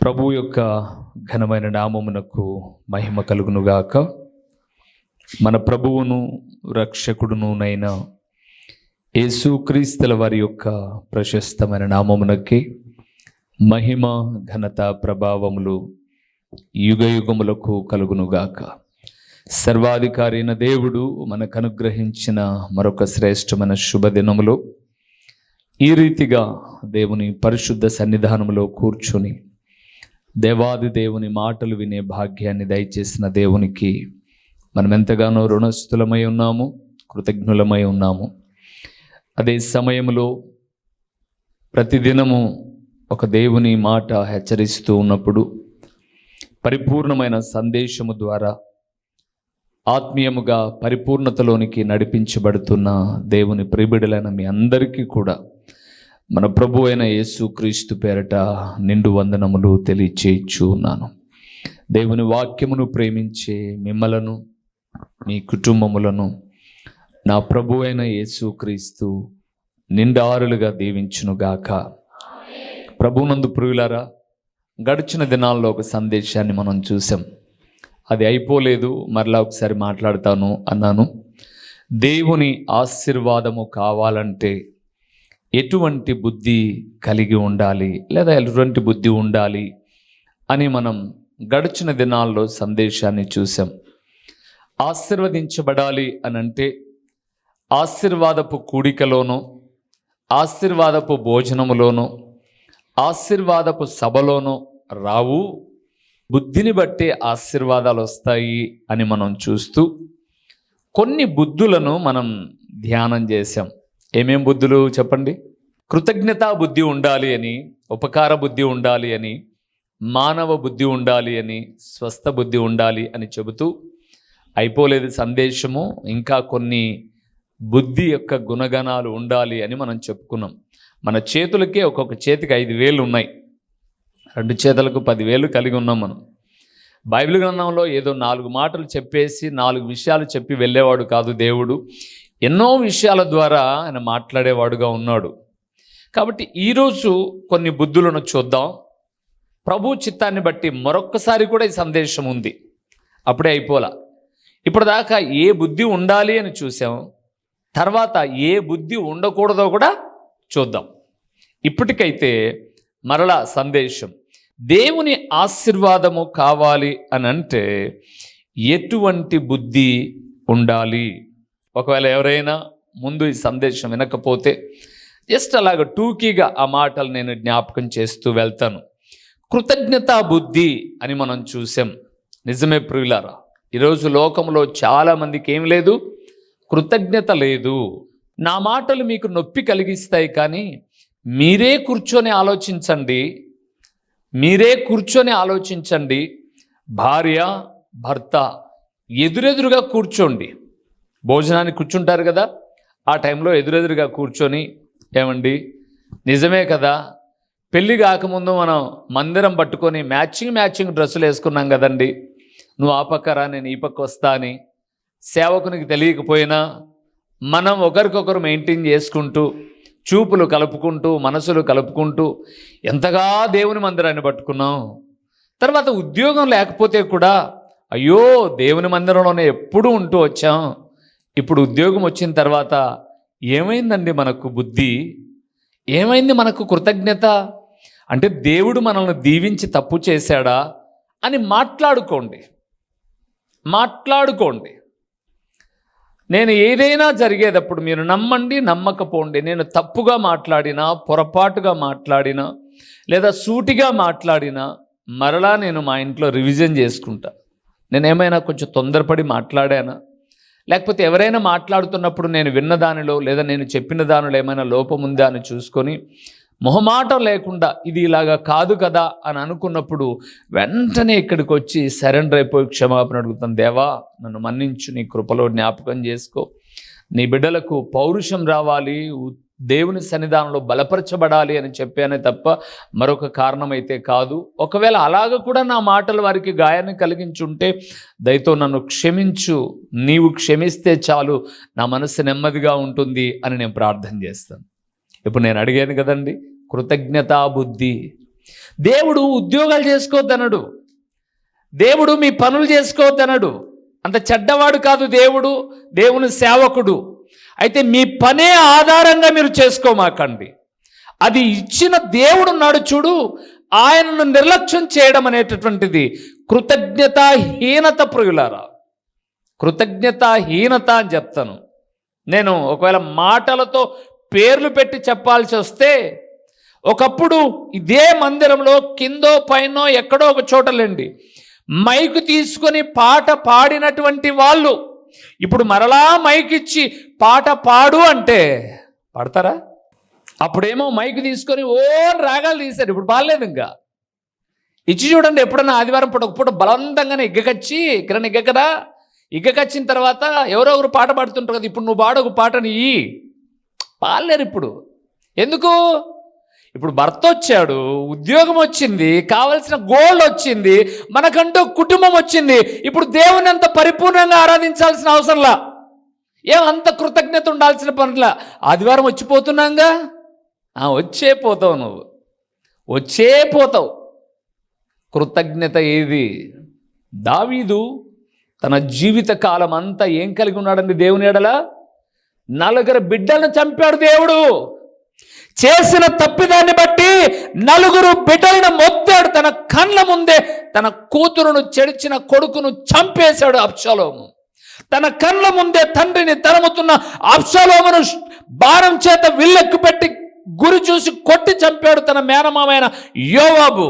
ప్రభు యొక్క ఘనమైన నామమునకు మహిమ కలుగునుగాక. మన ప్రభువును రక్షకుడునునైన యేసుక్రీస్తుల వారి యొక్క ప్రశస్తమైన నామమునకి మహిమ ఘనత ప్రభావములు యుగయుగములకు కలుగునుగాక. సర్వాధికారి అయిన దేవుడు మనకు అనుగ్రహించిన మరొక శ్రేష్టమైన శుభదినములో ఈ రీతిగా దేవుని పరిశుద్ధ సన్నిధానములో కూర్చొని దేవాది దేవుని మాటలు వినే భాగ్యాన్ని దయచేసిన దేవునికి మనం ఎంతగానో రుణస్థులమై ఉన్నాము, కృతజ్ఞులమై ఉన్నాము. అదే సమయంలో ప్రతిదినము ఒక దేవుని మాట హెచ్చరిస్తూ ఉన్నప్పుడు పరిపూర్ణమైన సందేశము ద్వారా ఆత్మీయముగా పరిపూర్ణతలోనికి నడిపించబడుతున్న దేవుని ప్రియబిడలైన మీ అందరికీ కూడా మన ప్రభు అయిన యేసుక్రీస్తు పేరట నిండు వందనములు తెలియచేయచ్చు ఉన్నాను. దేవుని వాక్యమును ప్రేమించే మిమ్మలను, మీ కుటుంబములను నా ప్రభు అయిన యేసుక్రీస్తు నిండారులుగా దీవించునుగాక. ప్రభునందు ప్రియులారా, గడిచిన దినాల్లో ఒక సందేశాన్ని మనం చూసాం. అది అయిపోలేదు, మరలా ఒకసారి మాట్లాడతాను అన్నాను. దేవుని ఆశీర్వాదము కావాలంటే ఎటువంటి బుద్ధి కలిగి ఉండాలి, లేదా ఎటువంటి బుద్ధి ఉండాలి అని మనం గడిచిన దినాల్లో సందేశాన్ని చూసాం. ఆశీర్వదించబడాలి అనంటే ఆశీర్వాదపు కూడికలోనో, ఆశీర్వాదపు భోజనములోనో, ఆశీర్వాదపు సభలోనో రావు, బుద్ధిని బట్టే ఆశీర్వాదాలు వస్తాయి అని మనం చూస్తూ కొన్ని బుద్ధులను మనం ధ్యానం చేశాం. ఏమేం బుద్ధులు చెప్పండి? కృతజ్ఞతా బుద్ధి ఉండాలి అని, ఉపకార బుద్ధి ఉండాలి అని, మానవ బుద్ధి ఉండాలి అని, స్వస్థ బుద్ధి ఉండాలి అని చెబుతూ అయిపోలేదు సందేశము. ఇంకా కొన్ని బుద్ధి యొక్క గుణగణాలు ఉండాలి అని మనం చెప్పుకున్నాం. మన చేతులకే ఒక్కొక్క చేతికి 5 వేలు ఉన్నాయి, 2 చేతులకు 10 వేలు కలిగి ఉన్నాం మనం. బైబిల్ గ్రంథంలో ఏదో 4 మాటలు చెప్పేసి 4 విషయాలు చెప్పి వెళ్ళేవాడు కాదు దేవుడు. ఎన్నో విషయాల ద్వారా ఆయన మాట్లాడేవాడుగా ఉన్నాడు. కాబట్టి ఈరోజు కొన్ని బుద్ధులను చూద్దాం. ప్రభు చిత్తాన్ని బట్టి మరొక్కసారి కూడా ఈ సందేశం ఉంది, అప్పుడే అయిపోలా. ఇప్పటిదాకా ఏ బుద్ధి ఉండాలి అని చూసాం, తర్వాత ఏ బుద్ధి ఉండకూడదో కూడా చూద్దాం. ఇప్పటికైతే మరలా సందేశం, దేవుని ఆశీర్వాదము కావాలి అని అంటే ఎటువంటి బుద్ధి ఉండాలి? ఒకవేళ ఎవరైనా ముందు ఈ సందేశం వినకపోతే జస్ట్ అలాగ టూకీగా ఆ మాటలు నేను జ్ఞాపకం చేస్తూ వెళ్తాను. కృతజ్ఞతా బుద్ధి అని మనం చూసాం. నిజమే ప్రియులారా, ఈరోజు లోకంలో చాలామందికి ఏం లేదు, కృతజ్ఞత లేదు. నా మాటలు మీకు నొప్పి కలిగిస్తాయి, కానీ మీరే కూర్చొని ఆలోచించండి. భార్య భర్త ఎదురెదురుగా కూర్చోండి. భోజనానికి కూర్చుంటారు కదా, ఆ టైంలో ఎదురెదురుగా కూర్చొని, ఏమండి నిజమే కదా, పెళ్ళి కాకముందు మనం మందిరం పట్టుకొని మ్యాచింగ్ డ్రెస్సులు వేసుకున్నాం కదండి, నువ్వు ఆ పక్క రా, నేను ఈ పక్క వస్తా అని సేవకునికి తెలియకపోయినా మనం ఒకరికొకరు మెయింటైన్ చేసుకుంటూ, చూపులు కలుపుకుంటూ, మనసులు కలుపుకుంటూ ఎంతగా దేవుని మందిరాన్ని పట్టుకున్నాం. తర్వాత ఉద్యోగం లేకపోతే కూడా అయ్యో దేవుని మందిరంలోనే ఎప్పుడూ ఉంటూ వచ్చాం. ఇప్పుడు ఉద్యోగం వచ్చిన తర్వాత ఏమైందండి మనకు బుద్ధి? ఏమైంది మనకు కృతజ్ఞత? అంటే దేవుడు మనల్ని దీవించి తప్పు చేశాడా అని మాట్లాడుకోండి. నేను ఏదైనా జరిగేటప్పుడు మీరు నమ్మండి, నమ్మకపోండి, నేను తప్పుగా మాట్లాడినా, పొరపాటుగా మాట్లాడినా, లేదా సూటిగా మాట్లాడినా మరలా నేను మా ఇంట్లో రివిజన్ చేసుకుంటా. నేనేమైనా కొంచెం తొందరపడి మాట్లాడానా, లేకపోతే ఎవరైనా మాట్లాడుతున్నప్పుడు నేను విన్న దానిలో లేదా నేను చెప్పిన దానిలో ఏమైనా లోపం ఉందా అని చూసుకొని మొహమాటం లేకుండా ఇది ఇలాగా కాదు కదా అని అనుకున్నప్పుడు వెంటనే ఇక్కడికి వచ్చి సరెండర్ అయిపోయి క్షమాపణ అడుగుతాను. దేవా నన్ను మన్నించు, నీ కృపలో జ్ఞాపకం చేసుకో, నీ బిడ్డలకు పౌరుషం రావాలి, దేవుని సన్నిధానంలో బలపరచబడాలి అని చెప్పానే తప్ప మరొక కారణం అయితే కాదు. ఒకవేళ అలాగ కూడా నా మాటలు వారికి గాయాన్ని కలిగించుంటే దయతో నన్ను క్షమించు, నీవు క్షమిస్తే చాలు, నా మనసు నెమ్మదిగా ఉంటుంది అని నేను ప్రార్థన చేస్తాను. ఇప్పుడు నేను అడిగాను కదండి, కృతజ్ఞతా బుద్ధి. దేవుడు ఉద్యోగాలు చేసుకోవద్దనడు, దేవుడు మీ పనులు చేసుకోవద్దనడు. అంత చెడ్డవాడు కాదు దేవుడు, దేవుని సేవకుడు. అయితే మీ పనే ఆధారంగా మీరు చేసుకోమాకండి. అది ఇచ్చిన దేవుడు ఉన్నాడు చూడు, ఆయనను నిర్లక్ష్యం చేయడం అనేటటువంటిది కృతజ్ఞతాహీనత. ప్రియులారా, కృతజ్ఞతాహీనత అని చెప్తాను నేను. ఒకవేళ మాటలతో పేర్లు పెట్టి చెప్పాల్సి వస్తే, ఒకప్పుడు ఇదే మందిరంలో కిందో పైనో ఎక్కడో ఒక చోటలేండి మైకు తీసుకొని పాట పాడినటువంటి వాళ్ళు ఇప్పుడు మరలా మైక్ ఇచ్చి పాట పాడు అంటే పాడతారా? అప్పుడేమో మైక్ తీసుకొని రాగాలు తీశారు, ఇప్పుడు పాడలేదు. ఇంకా ఇచ్చి చూడండి, ఎప్పుడన్నా ఆదివారం పూట ఒక పూట బలవంతంగానే ఇగ్గకచ్చి ఇక్కడ ఇగ్గకరా, ఇగ్గకచ్చిన తర్వాత ఎవరో ఒకరు పాట పాడుతుంటారు కదా, ఇప్పుడు నువ్వు పాడొక పాటని పాడలేరు ఇప్పుడు. ఎందుకు? ఇప్పుడు భర్త వచ్చాడు, ఉద్యోగం వచ్చింది, కావలసిన గోల్డ్ వచ్చింది, మనకంటూ కుటుంబం వచ్చింది. ఇప్పుడు దేవుని అంత పరిపూర్ణంగా ఆరాధించాల్సిన అవసరంలా, ఏమంత కృతజ్ఞత ఉండాల్సిన పనులా. ఆదివారం వచ్చిపోతున్నాంగా, వచ్చే పోతావు, నువ్వు వచ్చే పోతావు. కృతజ్ఞత ఏది? దావీదు తన జీవిత కాలం అంతా ఏం కలిగి ఉన్నాడండి దేవుని ఎడల? 4 బిడ్డలను చంపాడు దేవుడు. చేసిన తప్పిదాన్ని బట్టి 4 బిడ్డలను మొత్తాడు. తన కళ్ళ ముందే తన కూతురును, చెడిచిన కొడుకును చంపేశాడు అబ్షాలోము. తన కళ్ళ ముందే తండ్రిని తరుముతున్న అబ్షాలోమును బాణం చేత విల్లెక్కు పెట్టి గురి చూసి కొట్టి చంపాడు తన మేనమామైన యోవాబు.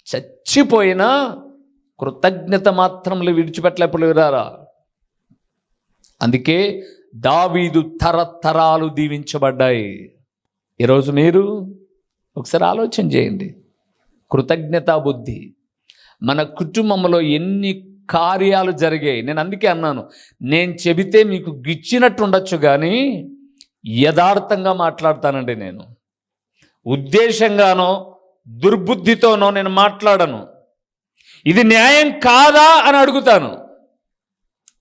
చచ్చిపోయినా కృతజ్ఞత మాత్రములు విడిచిపెట్టలేకపోయారా? అందుకే దావీదు తరతరాలు దీవించబడ్డాయి. ఈరోజు మీరు ఒకసారి ఆలోచన చేయండి. కృతజ్ఞతా బుద్ధి మన కుటుంబంలో ఎన్ని కార్యాలు జరిగాయి. నేను అందుకే అన్నాను, నేను చెబితే మీకు గిచ్చినట్టు ఉండొచ్చు కానీ యథార్థంగా మాట్లాడతానండి. నేను ఉద్దేశంగానో దుర్బుద్ధితోనో నేను మాట్లాడను. ఇది న్యాయం కాదా అని అడుగుతాను.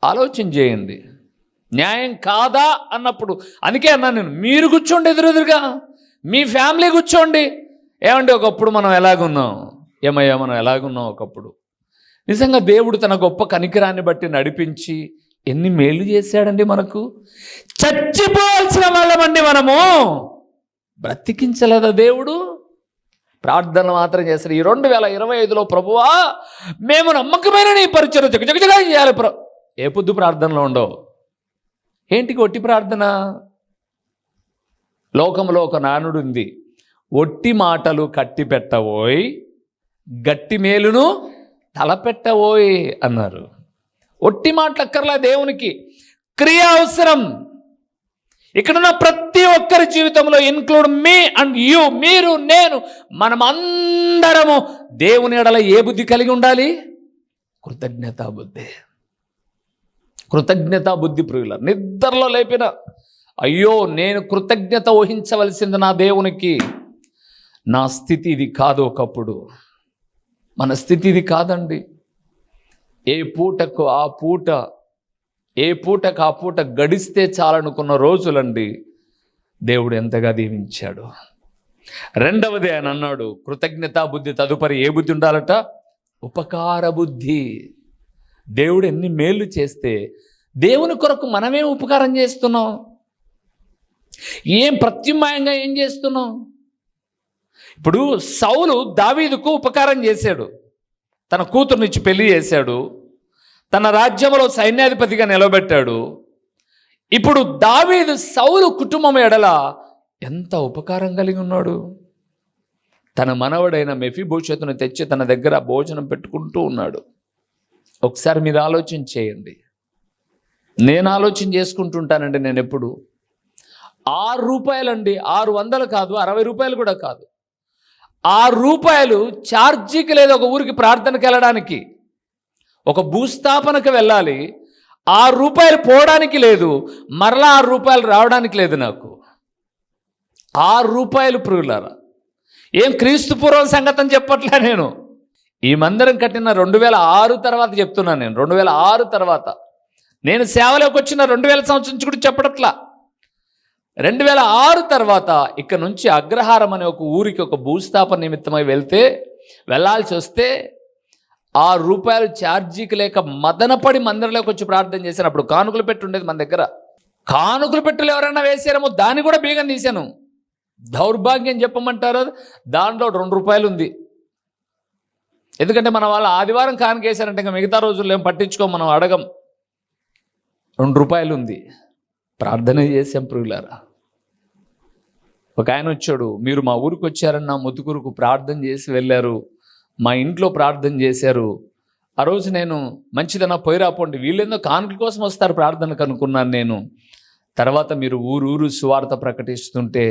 ఆలోచన చేయండి. న్యాయం కాదా అన్నప్పుడు అందుకే అన్నాను నేను, మీరు కూర్చోండి ఎదురుగా, మీ ఫ్యామిలీ కూర్చోండి. ఏమండి ఒకప్పుడు మనం ఎలాగున్నాం, ఏమయ్యా మనం ఎలాగున్నాం ఒకప్పుడు. నిజంగా దేవుడు తన గొప్ప కనికరాన్ని బట్టి నడిపించి ఎన్ని మేలు చేశాడండి మనకు. చచ్చిపోవాల్సిన వాళ్ళమండి మనము, బ్రతికించలేదా దేవుడు? ప్రార్థన మాత్రం చేస్తారు. ఈ 2025లో ప్రభువా మేము నమ్మకమైన నీ పరిచయం జగజగజగా చేయాలి. ఏ పొద్దు ప్రార్థనలో ఉండవు. ఏంటికి ఒట్టి ప్రార్థన? లోకంలో ఒక నానుడు ఉంది, ఒట్టి మాటలు కట్టి పెట్టవోయ్, గట్టి మేలును తలపెట్టవోయ్ అన్నారు. ఒట్టి మాటలు అక్కర్లా దేవునికి, క్రియ అవసరం. ఇక్కడున్న ప్రతి ఒక్కరి జీవితంలో ఇన్క్లూడ్ మీ అండ్ యూ, మీరు నేను, మనమందరము దేవుని ఎడల ఏ బుద్ధి కలిగి ఉండాలి? కృతజ్ఞతా బుద్ధి. కృతజ్ఞతా బుద్ధి ప్రియుల నిద్రలో లేపిన అయ్యో నేను కృతజ్ఞత వహించవలసింది నా దేవునికి. నా స్థితి ఇది కాదు. ఒకప్పుడు మన స్థితి ఇది కాదండి. ఏ పూటకు ఆ పూట, ఏ పూటకు ఆ పూట గడిస్తే చాలనుకున్న రోజులండి దేవుడు ఎంతగా దీవించాడు. రెండవది ఆయన అన్నాడు కృతజ్ఞతా బుద్ధి తదుపరి ఏ బుద్ధి ఉండాలట? ఉపకార బుద్ధి. దేవుడు ఎన్ని మేలు చేస్తే దేవుని కొరకు మనమేం ఉపకారం చేస్తున్నాం? ఏం ప్రత్యుమ్మాయంగా ఏం చేస్తున్నాం? ఇప్పుడు సౌలు దావీదుకు ఉపకారం చేశాడు, తన కూతురునిచ్చి పెళ్లి చేశాడు, తన రాజ్యంలో సైన్యాధిపతిగా నిలబెట్టాడు. ఇప్పుడు దావీదు సౌలు కుటుంబం ఎడల ఎంత ఉపకారం కలిగి ఉన్నాడు. తన మనవడైన మెఫీబోషెతును తెచ్చి తన దగ్గర భోజనం పెట్టుకుంటూ ఉన్నాడు. ఒకసారి మీరు ఆలోచన చేయండి. నేను ఆలోచన చేసుకుంటుంటానండి. నేను ఎప్పుడు 6 రూపాయలండి, 600 కాదు, 60 రూపాయలు కూడా కాదు, 6 రూపాయలు ఛార్జీకి లేదు. ఒక ఊరికి ప్రార్థనకి వెళ్ళడానికి, ఒక భూస్థాపనకు వెళ్ళాలి, 6 రూపాయలు పోవడానికి లేదు, మరలా 6 రూపాయలు రావడానికి లేదు నాకు. 6 రూపాయలు ప్రియులారా. ఏం క్రీస్తు పూర్వం సంగతి అని చెప్పట్లే నేను. ఈ మందిరం కట్టిన 2006 తర్వాత చెప్తున్నాను నేను. 2006 తర్వాత నేను సేవలోకి వచ్చిన 2000 సంవత్సరం నుంచి కూడా చెప్పడట్లా. 2006 తర్వాత ఇక్కడ నుంచి అగ్రహారం అనే ఒక ఊరికి ఒక భూస్థాపన నిమిత్తమై వెళ్ళాల్సి వస్తే ₹6 ఛార్జీకి లేక మదనపడి మందిరంలోకి వచ్చి ప్రార్థన చేశాను. అప్పుడు కానుకలు పెట్టి ఉండేది మన దగ్గర. కానుకలు పెట్టులు ఎవరైనా వేసారేమో దాన్ని కూడా బీగం తీశాను. దౌర్భాగ్యం చెప్పమంటారు, దాంట్లో ₹2 ఉంది. ఎందుకంటే మన వాళ్ళు ఆదివారం కానుక వేశారంటే ఇంకా మిగతా రోజుల్లో ఏం పట్టించుకోం, మనం అడగం. ₹2 ఉంది. ప్రార్థన చేసాం ప్రియులారా. ఒక ఆయన వచ్చాడు, మీరు మా ఊరికి వచ్చారని నా ముతుకురుకు ప్రార్థన చేసి వెళ్ళారు, మా ఇంట్లో ప్రార్థన చేశారు. ఆ రోజు నేను మంచిదన్నా పోయి రాపోండి, వీళ్ళేందో కానుకల కోసం వస్తారు ప్రార్థనకు అనుకున్నాను నేను. తర్వాత మీరు ఊరు సువార్త ప్రకటిస్తుంటే,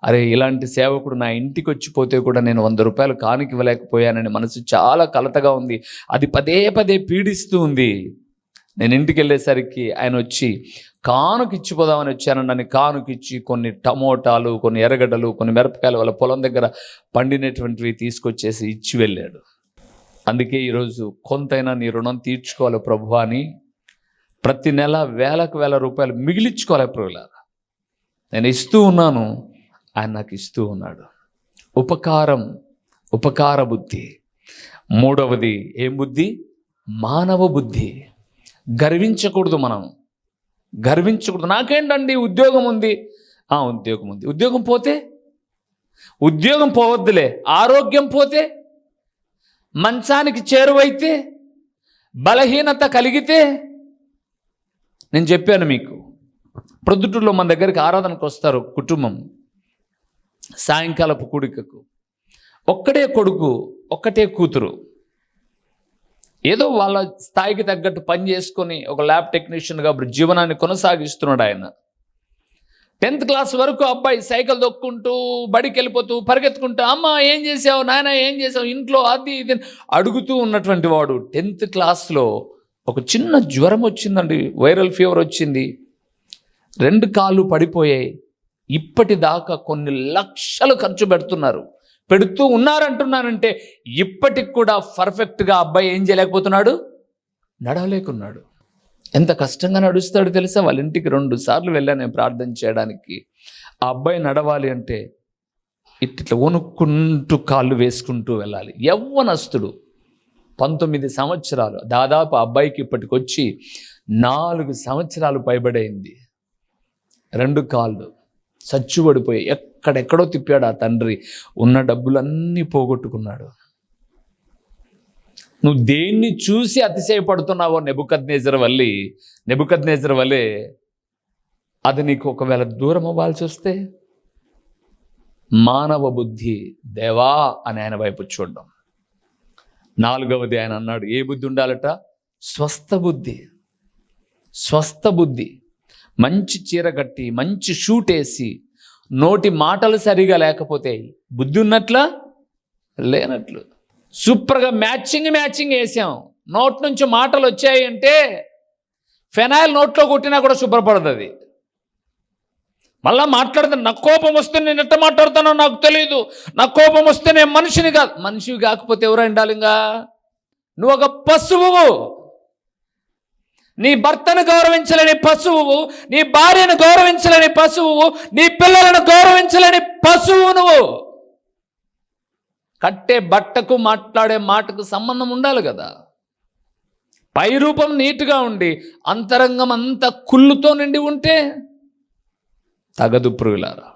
అరే ఇలాంటి సేవకుడు నా ఇంటికి వచ్చిపోతే కూడా నేను ₹100 కానుక ఇవ్వలేకపోయానని మనసు చాలా కలతగా ఉంది. అది పదే పదే పీడిస్తూ ఉంది. నేను ఇంటికి వెళ్ళేసరికి ఆయన వచ్చి కానుక ఇచ్చిపోదామని వచ్చానని కానుక ఇచ్చి కొన్ని టమోటాలు, కొన్ని ఎర్రగడ్డలు, కొన్ని మిరపకాయలు వాళ్ళ పొలం దగ్గర పండినటువంటివి తీసుకొచ్చేసి ఇచ్చి వెళ్ళాడు. అందుకే ఈరోజు కొంతైనా నీ రుణం తీర్చుకోవాలి ప్రభువా అని ప్రతి నెల ₹1,000 మిగిలించుకోవాలి ప్రభులారా. నేను ఇస్తూ ఉన్నాను, ఆయన నాకు ఇస్తూ ఉన్నాడు. ఉపకార బుద్ధి. మూడవది ఏం బుద్ధి? మానవ బుద్ధి. గర్వించకూడదు. నాకేంటండి ఉద్యోగం ఉంది. ఉద్యోగం ఉంది. ఉద్యోగం పోతే? ఉద్యోగం పోవద్దులే. ఆరోగ్యం పోతే? మంచానికి చేరువైతే? బలహీనత కలిగితే? నేను చెప్పాను మీకు, ప్రొద్దుటూరులో మన దగ్గరికి ఆరాధనకు వస్తారు కుటుంబం, సాయంకాలపు కూడికకు. ఒక్కడే కొడుకు, ఒక్కటే కూతురు. ఏదో వాళ్ళ స్థాయికి తగ్గట్టు పని చేసుకొని ఒక ల్యాబ్ టెక్నీషియన్గా జీవనాన్ని కొనసాగిస్తున్నాడు ఆయన. 10th క్లాస్ వరకు అబ్బాయి సైకిల్ దొక్కుంటూ బడికి వెళ్ళిపోతూ పరిగెత్తుకుంటూ, అమ్మ ఏం చేసావు, నాయన ఏం చేసావు, ఇంట్లో అది ఇది అడుగుతూ ఉన్నటువంటి వాడు 10th క్లాస్లో ఒక చిన్న జ్వరం వచ్చిందండి, వైరల్ ఫీవర్ వచ్చింది, 2 కాళ్ళు పడిపోయాయి. ఇప్పటిదాకా కొన్ని లక్షలు ఖర్చు పెడుతూ ఉన్నారంటున్నానంటే ఇప్పటికి కూడా పర్ఫెక్ట్గా అబ్బాయి ఏం చేయలేకపోతున్నాడు, నడవలేకున్నాడు. ఎంత కష్టంగా నడుస్తాడో తెలుసా? వాళ్ళ ఇంటికి 2 సార్లు వెళ్ళాను నేను ప్రార్థన చేయడానికి. ఆ అబ్బాయి నడవాలి అంటే ఇట్లా వణుక్కుంటూ కాళ్ళు వేసుకుంటూ వెళ్ళాలి. యవ్వనస్తుడు, 19 సంవత్సరాలు. దాదాపు అబ్బాయికి ఇప్పటికొచ్చి 4 సంవత్సరాలు పైబడైంది. 2 కాళ్ళు చచ్చుబడిపోయి ఎక్కడెక్కడో తిప్పాడు ఆ తండ్రి. ఉన్న డబ్బులన్నీ పోగొట్టుకున్నాడు. నువ్వు దేన్ని చూసి అతిశయపడుతున్నావో నెబుకద్నెజర్ వల్లే అది నీకు ఒకవేళ దూరం అవ్వాల్సి వస్తే, మానవ బుద్ధి దేవా అని ఆయన వైపు చూడడం. 4వది ఆయన అన్నాడు, ఏ బుద్ధి ఉండాలట? స్వస్థ బుద్ధి. మంచి చీర కట్టి, మంచి షూట్ వేసి, నోటి మాటలు సరిగా లేకపోతే బుద్ధి ఉన్నట్లా లేనట్లు. సూపర్గా మ్యాచింగ్ వేసాం, నోట్ నుంచి మాటలు వచ్చాయి అంటే ఫెనాయిల్ నోట్లో కొట్టినా కూడా శుభ్రపడదు అది. మళ్ళా మాట్లాడుతాను, నాకు కోపం వస్తే నేను ఎట్ట మాట్లాడుతానో నాకు తెలియదు, నాకు కోపం వస్తే నేను మనిషిని కాదు. మనిషివి కాకపోతే ఎవరు ఉండాలి? ఇంకా నువ్వు ఒక పశువు. నీ భర్తను గౌరవించలేని పశువు, నీ భార్యను గౌరవించలేని పశువు, నీ పిల్లలను గౌరవించలేని పశువు నువ్వు. కట్టే బట్టకు మాట్లాడే మాటకు సంబంధం ఉండాలి కదా. పై రూపం నీట్గా ఉండి అంతరంగం అంతా కుళ్ళుతో నిండి ఉంటే తగదు ప్రియులారా.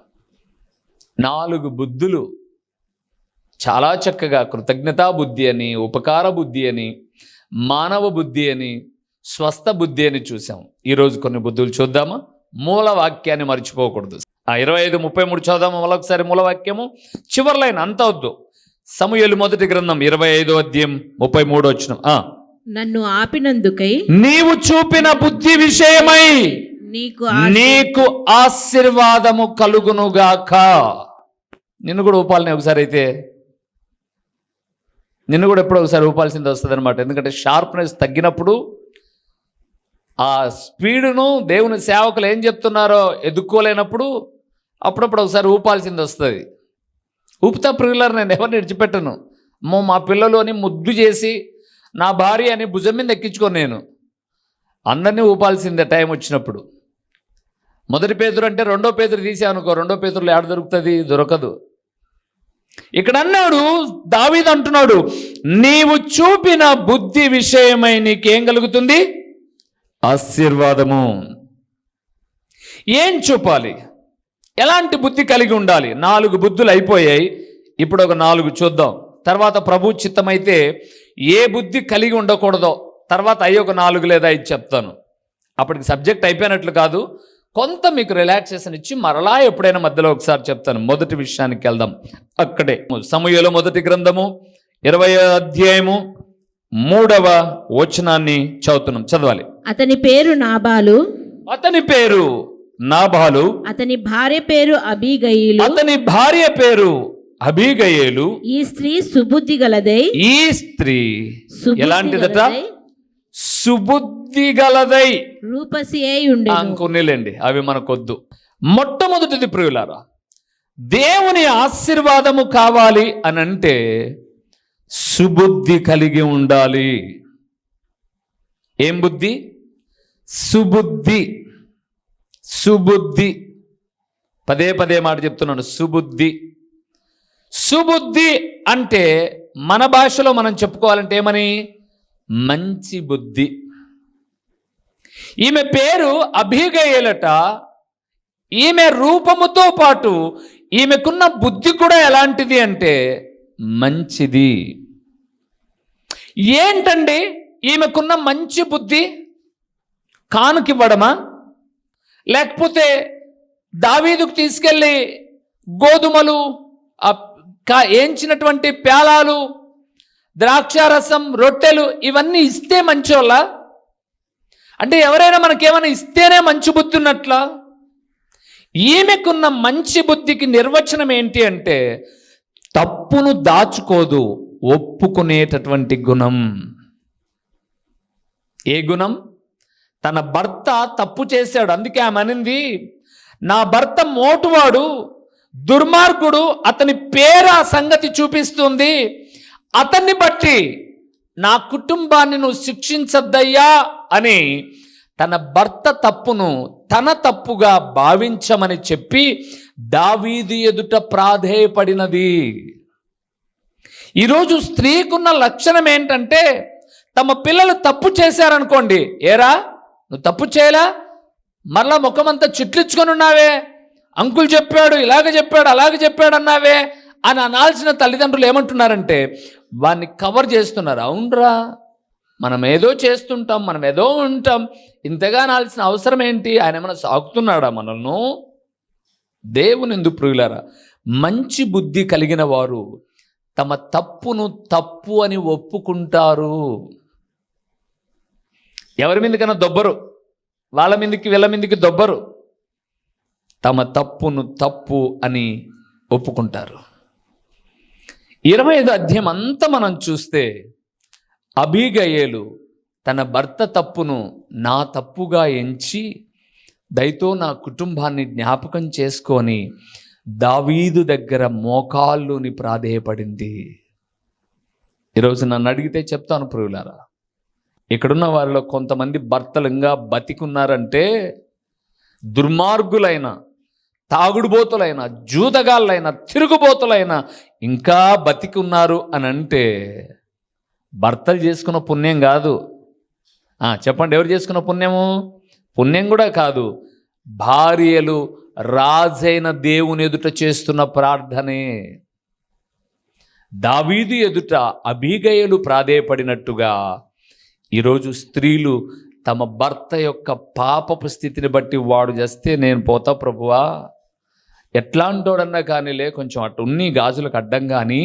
4 బుద్ధులు చాలా చక్కగా కృతజ్ఞతా బుద్ధి అని, ఉపకార బుద్ధి అని, మానవ బుద్ధి అని, స్వస్థ బుద్ధి అని చూసాం. ఈరోజు కొన్ని బుద్ధులు చూద్దామా? మూల వాక్యాన్ని మర్చిపోకూడదు. 25:33 చూద్దామా? మళ్ళొకసారి మూల వాక్యము చివరి లైన్, అంత వద్దు. సమూయేలు మొదటి గ్రంథం 25:33. నన్ను ఆపినందుకై నీవు చూపిన బుద్ధి విషయమై నీకు ఆశీర్వాదము కలుగునుగాక. నిన్ను కూడా ఊపాలని ఒకసారి అయితే, నిన్ను కూడా ఎప్పుడో ఒకసారి ఊపాల్సింది వస్తుంది అనమాట. ఎందుకంటే షార్ప్నెస్ తగ్గినప్పుడు ఆ స్పీడును దేవుని సేవకులు ఏం చెప్తున్నారో ఎదుక్కోలేనప్పుడు అప్పుడప్పుడు ఒకసారి ఊపాల్సింది వస్తుంది. ఊపుతా ప్రియులారు, నేను ఎవరిని విడిచిపెట్టను. మా పిల్లలు అని ముద్దు చేసి నా భార్య అని భుజం మీద ఎక్కించుకొని నేను అందరినీ ఊపాల్సిందే టైం వచ్చినప్పుడు. మొదటి పేతురు అంటే రెండో పేతురు తీసామనుకో, రెండో పేతురులో ఏడ దొరుకుతుంది? దొరకదు. ఇక్కడ అన్నాడు, దావీదు అంటున్నాడు, నీవు చూపిన బుద్ధి విషయమై నీకేం కలుగుతుంది? ఆశీర్వాదము. ఏం చూపాలి? ఎలాంటి బుద్ధి కలిగి ఉండాలి? 4 బుద్ధులు అయిపోయాయి, ఇప్పుడు ఒక 4 చూద్దాం. తర్వాత ప్రభు చిత్తమైతే ఏ బుద్ధి కలిగి ఉండకూడదో తర్వాత ఒక 4 లేదా 5 చెప్తాను. అప్పటికి సబ్జెక్ట్ అయిపోయినట్లు కాదు, కొంత మీకు రిలాక్సేషన్ ఇచ్చి మరలా ఎప్పుడైనా మధ్యలో ఒకసారి చెప్తాను. మొదటి విషయానికి వెళ్దాం. అక్కడే సమూయేలు మొదటి గ్రంథము 20వ అధ్యాయము 3వ వచనాన్ని చదువుతున్నాం. చదవాలి. అతని పేరు నాబాలు, అతని పేరు నాబాలు, అతని భార్య పేరు అబీగయీలు, అతని భార్య పేరు అబీగయేలు. ఈ స్త్రీ సుబుద్ధి గలదై, ఈ స్త్రీ ఎలాంటిదట? సుబుద్ధి గలదై, రూపసి అయి ఉండెను. కొన్నిలేండి, అవి మనకొద్దు. మొట్టమొదటిది ప్రియులారా, దేవుని ఆశీర్వాదము కావాలి అని అంటే సుబుద్ధి కలిగి ఉండాలి. ఏం బుద్ధి? సుబుద్ధి. సుబుద్ధి, పదే పదే మాట చెప్తున్నాను, సుబుద్ధి. సుబుద్ధి అంటే మన భాషలో మనం చెప్పుకోవాలంటే ఏమని? మంచి బుద్ధి. ఈమె పేరు అబీగయేలట. ఈమె రూపముతో పాటు ఈమెకున్న బుద్ధి కూడా ఎలాంటిది అంటే మంచిది. ఏంటండి ఈమెకున్న మంచి బుద్ధి? కానుకివ్వడమా? లేకపోతే దావీదుకు తీసుకెళ్ళి గోధుమలు, ఏంచినటువంటి పేలాలు, ద్రాక్షారసం, రొట్టెలు ఇవన్నీ ఇస్తే మంచోళ్ళ? అంటే ఎవరైనా మనకేమైనా ఇస్తేనే మంచి బుద్ధి ఉన్నట్లా? ఈమెకున్న మంచి బుద్ధికి నిర్వచనం ఏంటి అంటే తప్పును దాచుకోదు, ఒప్పుకునేటటువంటి గుణం. ఏ గుణం? తన భర్త తప్పు చేశాడు, అందుకే ఆమె అనింది, నా భర్త మోటువాడు, దుర్మార్గుడు, అతని పేరు ఆ సంగతి చూపిస్తుంది, అతన్ని బట్టి నా కుటుంబాన్ని నువ్వు శిక్షించద్దయ్యా అని తన భర్త తప్పును తన తప్పుగా భావించమని చెప్పి దావీదు ఎదుట ప్రాధేయపడినది. ఈరోజు స్త్రీకున్న లక్షణం ఏంటంటే తమ పిల్లలు తప్పు చేశారనుకోండి, ఏరా నువ్వు తప్పు చేయలా, మరలా ముఖమంతా చిట్లించుకొని ఉన్నావే, అంకుల్ చెప్పాడు, ఇలాగ చెప్పాడు, అలాగ చెప్పాడు అన్నావే అని అనాల్సిన తల్లిదండ్రులు ఏమంటున్నారంటే వాడిని కవర్ చేస్తున్నారు. అవునరా, మనం ఏదో చేస్తుంటాం, మనం ఏదో ఉంటాం, ఇంతగా అనాల్సిన అవసరం ఏంటి? ఆయన ఏమైనా సాగుతున్నాడా మనల్ని? దేవుని ఎందుకు ప్రియులారా, మంచి బుద్ధి కలిగిన వారు తమ తప్పును తప్పు అని ఒప్పుకుంటారు. ఎవరి మీదకైనా దొబ్బరు, వాళ్ళ మీదకి వీళ్ళ మీదకి దొబ్బరు, తమ తప్పును తప్పు అని ఒప్పుకుంటారు. 25వ అధ్యాయం అంతా మనం చూస్తే అబీగయేలు తన భర్త తప్పును నా తప్పుగా ఎంచి దయతో నా కుటుంబాన్ని జ్ఞాపకం చేసుకొని దావీదు దగ్గర మోకాళ్ళుని ప్రాధేయపడింది. ఈరోజు నన్ను అడిగితే చెప్తాను ప్రియులారా, ఇక్కడున్న వారిలో కొంతమంది భర్తలు ఇంకా బతికున్నారంటే దుర్మార్గులైన, తాగుడుబోతులైన, జూదగాళ్ళైన, తిరుగుబోతులైన ఇంకా బతికున్నారు అని అంటే భర్తలు చేసుకున్న పుణ్యం కాదు. చెప్పండి, ఎవరు చేసుకున్న పుణ్యము? పుణ్యం కూడా కాదు, భార్యలు రాజైన దేవుని ఎదుట చేస్తున్న ప్రార్థనే. దావీదు ఎదుట అబీగయేలు ప్రాధేయపడినట్టుగా ఈరోజు స్త్రీలు తమ భర్త యొక్క పాపపు స్థితిని బట్టి వాడు చేస్తే నేను పోతా ప్రభువా, ఎట్లాంటోడన్నా కానీలే, కొంచెం అటు ఉన్ని గాజులకు అడ్డం కానీ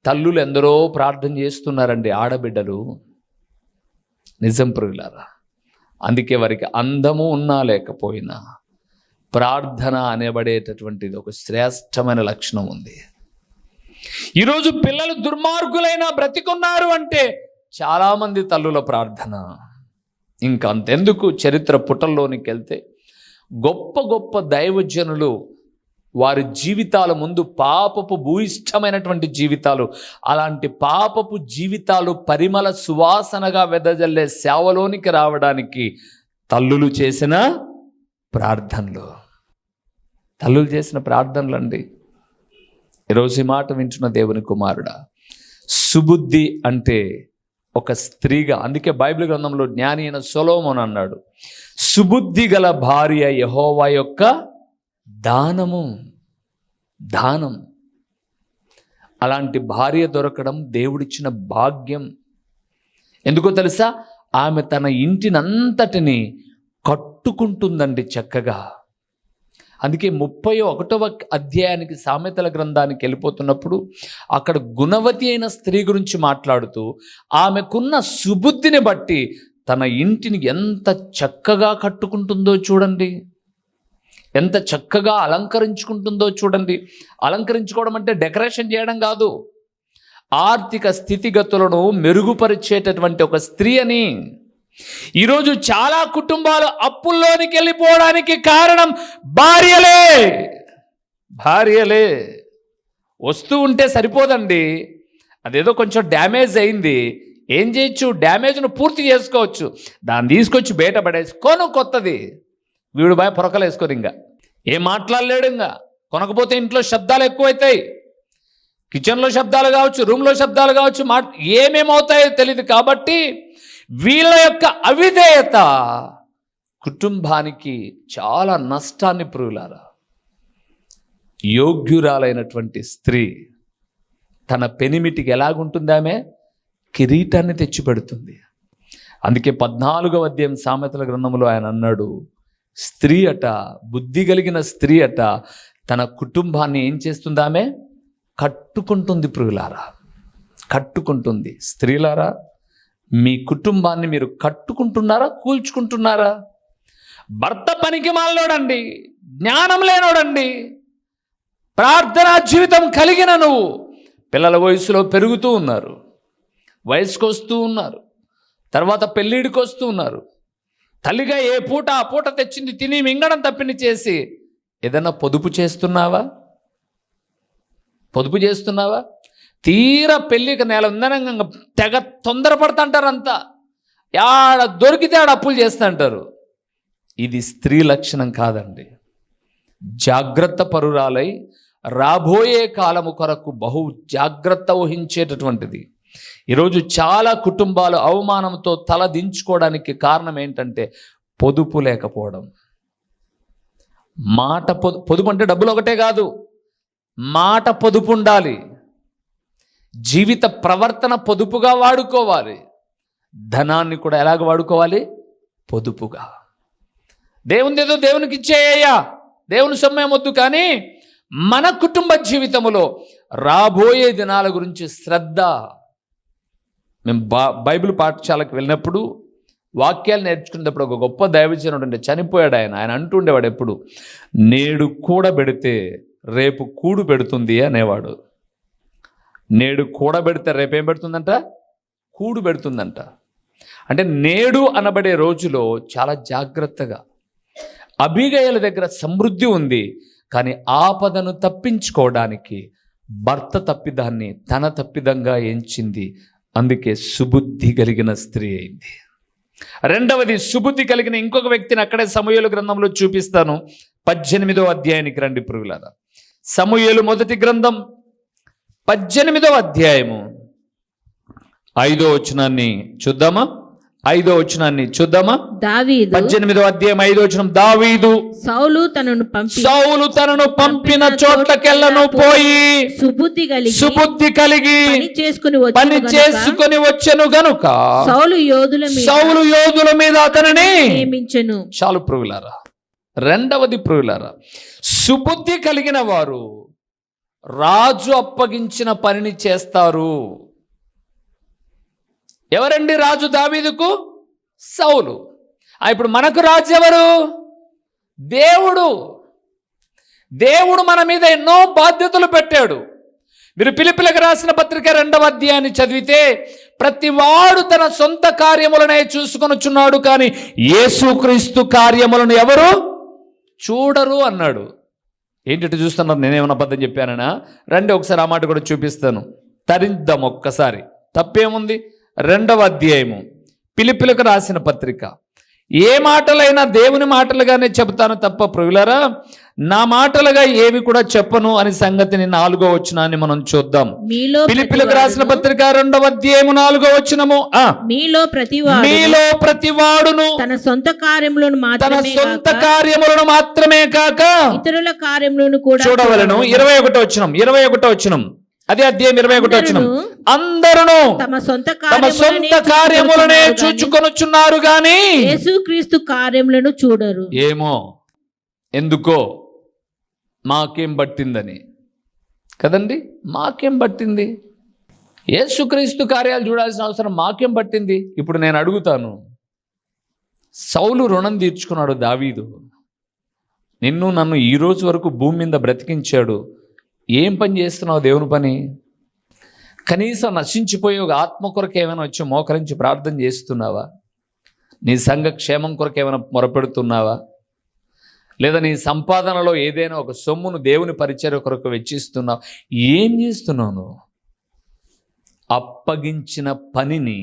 తల్లులు ఎందరో ప్రార్థన చేస్తున్నారండి, ఆడబిడ్డలు. నిజం ప్రియులారా, అందుకే వారికి అందము ఉన్నా లేకపోయినా ప్రార్థన అనేబడేటటువంటిది ఒక శ్రేష్టమైన లక్షణం ఉంది. ఈరోజు పిల్లలు దుర్మార్గులైనా బ్రతికున్నారు అంటే చాలామంది తల్లుల ప్రార్థన. ఇంకా అంతెందుకు, చరిత్ర పుటల్లోనికి వెళ్తే గొప్ప గొప్ప దైవజనులు వారి జీవితాల ముందు పాపపు భూయిష్టమైనటువంటి జీవితాలు, అలాంటి పాపపు జీవితాలు పరిమళ సువాసనగా వెదజల్లే సేవలోనికి రావడానికి తల్లులు చేసిన ప్రార్థనలు, తల్లులు చేసిన ప్రార్థనలు అండి. ఈరోజు ఈ మాట వింటున్న దేవుని కుమారుడా, సుబుద్ధి అంటే ఒక స్త్రీగా, అందుకే బైబిల్ గ్రంథంలో జ్ఞాని అయిన సొలొమోను అన్నాడు, సుబుద్ధి గల భార్య యెహోవా యొక్క దానము. దానం. అలాంటి భార్య దొరకడం దేవుడిచ్చిన భాగ్యం. ఎందుకో తెలుసా? ఆమె తన ఇంటినంతటిని కట్టుకుంటుందండి చక్కగా. అందుకే 31వ అధ్యాయానికి సామెతల గ్రంథానికి వెళ్ళిపోతున్నప్పుడు అక్కడ గుణవతి అయిన స్త్రీ గురించి మాట్లాడుతూ ఆమెకున్న సుబుద్ధిని బట్టి తన ఇంటిని ఎంత చక్కగా కట్టుకుంటుందో చూడండి, ఎంత చక్కగా అలంకరించుకుంటుందో చూడండి. అలంకరించుకోవడం అంటే డెకరేషన్ చేయడం కాదు, ఆర్థిక స్థితిగతులను మెరుగుపరిచేటటువంటి ఒక స్త్రీ అని. ఈరోజు చాలా కుటుంబాలు అప్పుల్లోనికి వెళ్ళిపోవడానికి కారణం భార్యలే. భార్యలే. వస్తూ ఉంటే సరిపోదండి, అదేదో కొంచెం డ్యామేజ్ అయింది, ఏం చేయొచ్చు? డ్యామేజ్ను పూర్తి చేసుకోవచ్చు. దాన్ని తీసుకొచ్చి బయట పడేసుకోను కొత్తది. వీడు బాయ్ పొరకలు వేసుకోరు, ఇంకా ఏం మాట్లాడలేడు. ఇంకా కొనకపోతే ఇంట్లో శబ్దాలు ఎక్కువైతాయి, కిచెన్లో శబ్దాలు కావచ్చు, రూమ్లో శబ్దాలు కావచ్చు, ఏమేమవుతాయో తెలియదు. కాబట్టి వీళ్ళ యొక్క అవిధేయత కుటుంబానికి చాలా నష్టాన్ని ప్రియులారా. యోగ్యురాలైనటువంటి స్త్రీ తన పెనిమిటికి ఎలాగుంటుంది? ఆమె కిరీటాన్ని తెచ్చిపెడుతుంది. అందుకే 14వ అధ్యాయం సామెతల గ్రంథంలో ఆయన అన్నాడు, స్త్రీ అట, బుద్ధి కలిగిన స్త్రీ అట, తన కుటుంబాన్ని ఏం చేస్తుంది? ఆమె కట్టుకుంటుంది. ప్రియులారా, కట్టుకుంటుంది. స్త్రీలారా, మీ కుటుంబాన్ని మీరు కట్టుకుంటున్నారా, కూల్చుకుంటున్నారా? భర్త పనికి మాలోడండి, జ్ఞానం లేనోడండి, ప్రార్థనా జీవితం కలిగిన నువ్వు, పిల్లల వయసులో పెరుగుతూ ఉన్నారు, వయసుకు వస్తూ ఉన్నారు, తర్వాత పెళ్ళిడికి వస్తూ ఉన్నారు. తల్లిగా ఏ పూట ఆ పూట తెచ్చింది తిని మింగడం తప్పిని చేసి ఏదన్నా పొదుపు చేస్తున్నావా? పొదుపు చేస్తున్నావా? తీరా పెళ్ళికి నెల ఉందనంగా తెగ తొందరపడుతుంటారు అంతా, ఆడ దొరికితే ఆడ అప్పులు చేస్తుంటారు. ఇది స్త్రీ లక్షణం కాదండి. జాగ్రత్త పరురాలై రాబోయే కాలము కొరకు బహు జాగ్రత్త వహించేటటువంటిది. ఈరోజు చాలా కుటుంబాలు అవమానంతో తల దించుకోవడానికి కారణం ఏంటంటే పొదుపు లేకపోవడం. మాట పొదుపు అంటే డబ్బులు ఒకటే కాదు, మాట పొదుపు ఉండాలి, జీవిత ప్రవర్తన పొదుపుగా వాడుకోవాలి, ధనాన్ని కూడా ఎలాగ వాడుకోవాలి? పొదుపుగా. దేవుని ఏదో దేవునికి ఇచ్చేయ్యా, దేవుని సొమ్మేం వద్దు, కానీ మన కుటుంబ జీవితంలో రాబోయే దినాల గురించి శ్రద్ధ. మేము బైబిల్ పాఠశాలకు వెళ్ళినప్పుడు వాక్యాలు నేర్చుకునేటప్పుడు ఒక గొప్ప దైవజనుడు ఉండే, చనిపోయాడు ఆయన. ఆయన అంటుండేవాడు ఎప్పుడు, నేడు కూడబెడితే రేపు కూడు పెడుతుంది అనేవాడు. నేడు కూడబెడితే రేపేం పెడుతుందంట? కూడు పెడుతుందంట. అంటే నేడు అనబడే రోజులో చాలా జాగ్రత్తగా. అబీగయల దగ్గర సమృద్ధి ఉంది, కానీ ఆపదను తప్పించుకోవడానికి భర్త తప్పిదాన్ని తన తప్పిదంగా ఎంచింది. అందుకే సుబుద్ధి కలిగిన స్త్రీ అయింది. రెండవది, సుబుద్ధి కలిగిన ఇంకొక వ్యక్తిని అక్కడే సమూయేలు గ్రంథంలో చూపిస్తాను. 18వ అధ్యాయానికి రండి ప్రియులారా. సమూయేలు మొదటి గ్రంథం 18వ అధ్యాయము 5వ వచనాన్ని చూద్దామా? 5వ వచనాన్ని చూద్దామా? దావీదు 18వ అధ్యాయం 5వ వచనం. దావీదు సౌలు తనను పంపిన చోట్లకెళ్ళను పోయి సుబుద్ధి కలిగి పని చేసుకుని వచ్చెను గనుక సౌలు యోధుల మీద అతనిని నియమించెను. చాలు ప్రియులారా. రెండవది ప్రియులారా, సుబుద్ధి కలిగిన వారు రాజు అప్పగించిన పనిని చేస్తారు. ఎవరండి రాజు దావీదుకు? సౌలు. ఇప్పుడు మనకు రాజు ఎవరు? దేవుడు. దేవుడు మన మీద ఎన్నో బాధ్యతలు పెట్టాడు. మీరు ఫిలిప్పీయులకు రాసిన పత్రిక 2వ అధ్యాయాన్ని చదివితే, ప్రతి వాడు తన సొంత కార్యములనే చూసుకొనుచున్నాడు, కానీ యేసుక్రీస్తు కార్యములను ఎవరు చూడరు అన్నాడు. ఏంటి చూస్తున్నారు? నేనేమన్నా అబద్ధం చెప్పానన్నా? రండి ఒకసారి ఆ మాట కూడా చూపిస్తాను. తరిద్దాం ఒక్కసారి, తప్పేముంది? 2వ అధ్యాయము ఫిలిప్పీయులకు రాసిన పత్రిక ఏ మాటలైనా దేవుని మాటలుగానే చెబుతాను తప్ప ప్రియులారా నా మాటలుగా ఏవి కూడా చెప్పను అని సంగతిని 4వ వచనాన్ని మనం చూద్దాం. మీలో ఫిలిప్పీయులకు రాసిన పత్రిక 2వ అధ్యాయము 4వ వచనము. మీలో ప్రతివాడును తన సొంత కార్యములను మాత్రమే కాక ఇతరుల కార్యములను కూడా చూడవలెను. 21వ వచనం అదే అధ్యాయం 21వ వచనం. అందరూ తమ సొంత కార్యములనే చూచుకొనుచున్నారు గాని యేసుక్రీస్తు కార్యములను చూడరు. ఏమో ఎందుకో మాకేం పట్టిందని కదండి, మాకేం పట్టింది? యేసుక్రీస్తు కార్యాలు చూడాల్సిన అవసరం మాకేం పట్టింది? ఇప్పుడు నేను అడుగుతాను, సౌలు రుణం తీర్చుకున్నాడు దావీదు, నిన్ను నన్ను ఈ రోజు వరకు భూమి మీద బ్రతికించాడు. ఏం పని చేస్తున్నావు దేవుని పని? కనీసం నశించిపోయే ఒక ఆత్మ కొరకు ఏమైనా వచ్చి మోకరించి ప్రార్థన చేస్తున్నావా? నీ సంఘ క్షేమం కొరకు ఏమైనా మొరపెడుతున్నావా? లేదా నీ సంపాదనలో ఏదైనా ఒక సొమ్మును దేవుని పరిచర్య కొరకు వెచ్చిస్తున్నావు? ఏం చేస్తున్నావు నువ్వు? అప్పగించిన పనిని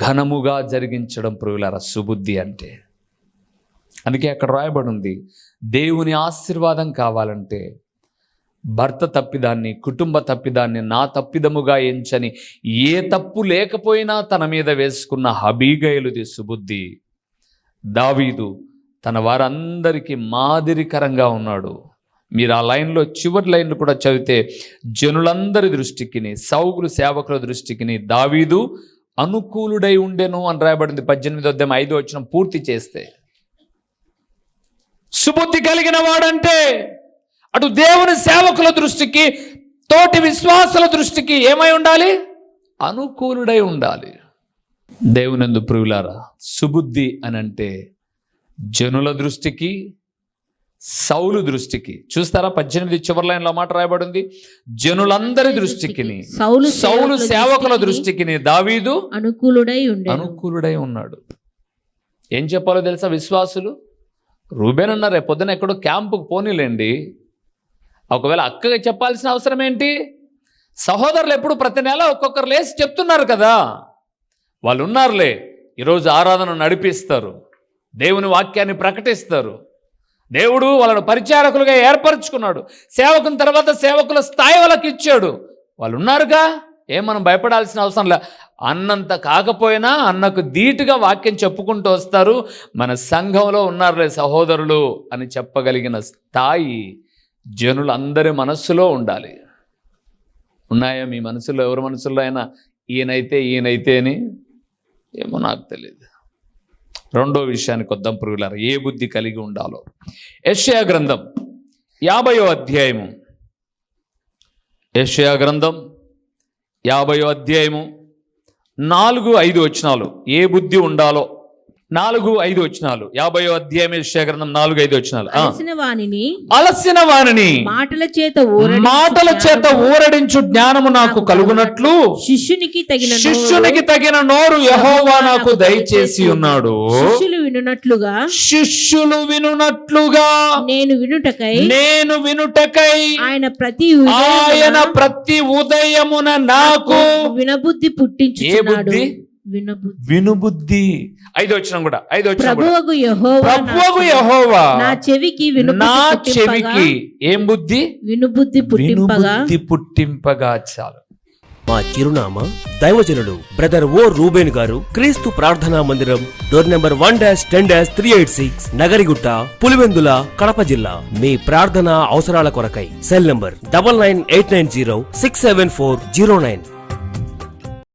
ఘనముగా జరిగించడం ప్రియులారా సుబుద్ధి అంటే. అందుకే అక్కడ రాయబడి ఉంది, దేవుని ఆశీర్వాదం కావాలంటే భర్త తప్పిదాన్ని, కుటుంబ తప్పిదాన్ని నా తప్పిదముగా ఎంచని, ఏ తప్పు లేకపోయినా తన మీద వేసుకున్న అబీగయలుది సుబుద్ధి. దావీదు తన వారందరికీ మాదిరికరంగా ఉన్నాడు. మీరు ఆ లైన్లో చివరి లైన్లు కూడా చదివితే, జనులందరి దృష్టికిని, సౌలు సేవకుల దృష్టికిని దావీదు అనుకూలుడై ఉండెను అని రాయబడింది. 18వ అధ్యాయం 5వ వచనం పూర్తి చేస్తే, సుబుద్ధి కలిగిన వాడంటే అటు దేవుని సేవకుల దృష్టికి, తోటి విశ్వాసుల దృష్టికి ఏమై ఉండాలి? అనుకూలుడై ఉండాలి. దేవునందు ప్రియులారా, సుబుద్ధి అని అంటే జనుల దృష్టికి, సౌలు దృష్టికి. చూస్తారా 18 చివరి లైన్లో మాట రాయబడింది, జనులందరి దృష్టికిని, సౌలు సేవకుల దృష్టికిని దావీదు అనుకూలుడై ఉన్నాడు. ఏం చెప్పాలో తెలుసా విశ్వాసులు? రూబేన్ అన్నారు, రేపు పొద్దున ఎక్కడో క్యాంపుకు పోనీలేండి. ఒకవేళ అక్కగా చెప్పాల్సిన అవసరం ఏంటి? సహోదరులు ఎప్పుడు ప్రతి నెల ఒక్కొక్కరు లేచి చెప్తున్నారు కదా, వాళ్ళు ఉన్నారులే, ఈరోజు ఆరాధన నడిపిస్తారు, దేవుని వాక్యాన్ని ప్రకటిస్తారు, దేవుడు వాళ్ళను పరిచారకులుగా ఏర్పరచుకున్నాడు, సేవకుని తర్వాత సేవకుల స్థాయి వాళ్ళకి ఇచ్చాడు, వాళ్ళు ఉన్నారుగా, ఏం మనం భయపడాల్సిన అవసరం లే. అన్నంత కాకపోయినా అన్నకు ధీటుగా వాక్యం చెప్పుకుంటూ వస్తారు. మన సంఘంలో ఉన్నారులే సహోదరులు అని చెప్పగలిగిన స్థాయి జనులందరి మనస్సులో ఉండాలి. ఉన్నాయా మీ మనసులో? ఎవరి మనసులో అయినా ఈయనైతే అని? ఏమో నాకు తెలియదు. రెండో విషయానికి వద్దాం ప్రియులారా, ఏ బుద్ధి కలిగి ఉండాలో. యెషయా గ్రంథం 50వ అధ్యాయము, యెషయా గ్రంథం 50వ అధ్యాయము 4-5 వచనాలు. ఏ బుద్ధి ఉండాలో 4-5 వచనాలు. 50వ అధ్యాయం యెషయా గ్రంథం 4-5 వచనాలు. అలసిన వానిని మాటల చేత ఊరడించు జ్ఞానము నాకు కలుగునట్లు శిష్యునికి తగిన నోరు యెహోవా నాకు దయచేసి ఉన్నాడు. శిష్యులు వినునట్లుగా నేను వినుటకై ఆయన ప్రతి ఉదయమున నాకు వినబుద్ధి పుట్టించుచున్నాడు. వినుబుద్ధి. 5వ వచనం కూడా. 5వ వచనం ప్రభువగు యెహోవా నా చెవికి ఏం బుద్ధి? వినుబుద్ధి పుట్టింపగా. చాలు. మా చిరునామా దైవజనులు బ్రదర్ ఓ రూబేన్ గారు, క్రీస్తు ప్రార్థనా మందిరం, డోర్ నెంబర్ 1-10-386, నగరిగుట్ట, పులివెందుల, కడప జిల్లా. మీ ప్రార్థనా అవసరాల కొరకై సెల్ నంబర్ 9989067409.